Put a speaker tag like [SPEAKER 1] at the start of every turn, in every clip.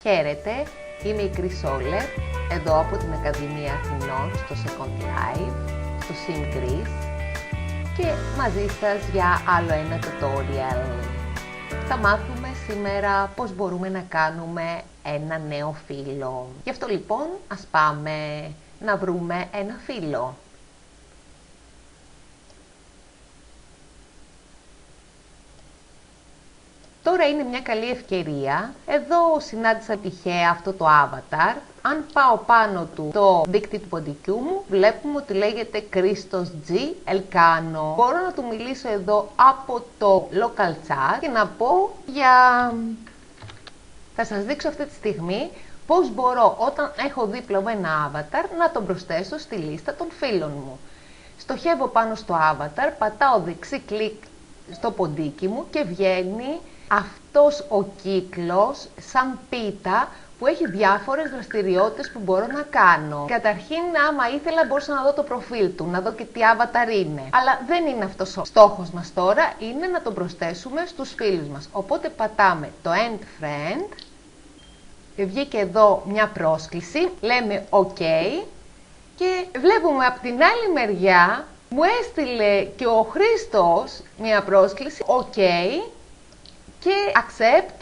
[SPEAKER 1] Χαίρετε, είμαι η Κρυσόλερ, εδώ από την Ακαδημία Αθηνών στο Second Life, στο Sim Greece και μαζί σας για άλλο ένα tutorial. Θα μάθουμε σήμερα πώς μπορούμε να κάνουμε ένα νέο φύλλο. Γι' αυτό λοιπόν ας πάμε να βρούμε ένα φύλλο. Τώρα είναι μια καλή ευκαιρία. Εδώ συνάντησα τυχαία αυτό το avatar. Αν πάω πάνω του το δείκτη του ποντικού μου, βλέπουμε ότι λέγεται Κρίστος G Ελκάνο. Μπορώ να του μιλήσω εδώ από το local chat και να πω για... Θα σας δείξω αυτή τη στιγμή πώς μπορώ όταν έχω δίπλα μου ένα avatar να τον προσθέσω στη λίστα των φίλων μου. Στοχεύω πάνω στο avatar, πατάω δεξί κλικ στο ποντίκι μου και βγαίνει αυτός ο κύκλος σαν πίτα που έχει διάφορες δραστηριότητες που μπορώ να κάνω. Καταρχήν, άμα ήθελα, μπορούσα να δω το προφίλ του, να δω και τι avatar είναι. Αλλά δεν είναι αυτός ο στόχος μας τώρα, είναι να τον προσθέσουμε στους φίλους μας. Οπότε πατάμε το End Friend και βγήκε εδώ μια πρόσκληση, λέμε OK και βλέπουμε από την άλλη μεριά μου έστειλε και ο Χρήστος μια πρόσκληση OK και accept.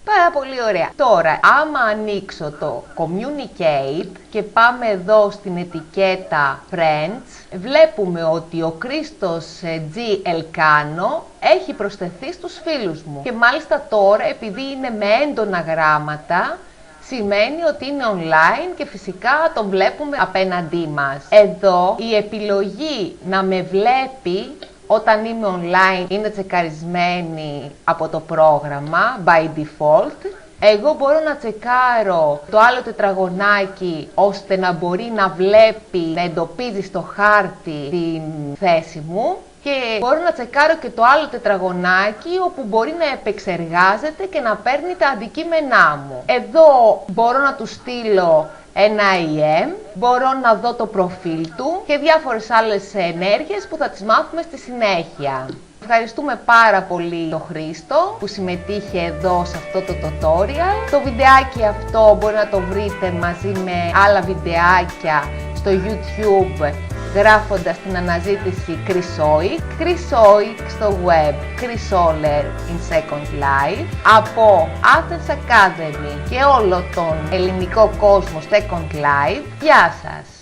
[SPEAKER 1] Πάρα πολύ ωραία. Τώρα, άμα ανοίξω το communicate και πάμε εδώ στην ετικέτα friends, βλέπουμε ότι ο Κρίστος G Ελκάνο έχει προσθεθεί στους φίλους μου. Και μάλιστα τώρα, επειδή είναι με έντονα γράμματα, σημαίνει ότι είναι online και φυσικά τον βλέπουμε απέναντί μας. Εδώ η επιλογή να με βλέπει όταν είμαι online είναι τσεκαρισμένη από το πρόγραμμα by default. Εγώ μπορώ να τσεκάρω το άλλο τετραγωνάκι ώστε να μπορεί να βλέπει, να εντοπίζει στο χάρτη την θέση μου. Και μπορώ να τσεκάρω και το άλλο τετραγωνάκι όπου μπορεί να επεξεργάζεται και να παίρνει τα αντικείμενά μου. Εδώ μπορώ να του στείλω ένα IM, μπορώ να δω το προφίλ του και διάφορες άλλες ενέργειες που θα τις μάθουμε στη συνέχεια. Ευχαριστούμε πάρα πολύ τον Χρήστο που συμμετείχε εδώ σε αυτό το tutorial. Το βιντεάκι αυτό μπορεί να το βρείτε μαζί με άλλα βιντεάκια στο YouTube γράφοντας την αναζήτηση Chrysoic στο web Chrysoler in Second Life από Athens Academy και όλο τον ελληνικό κόσμο Second Life. Γεια σας!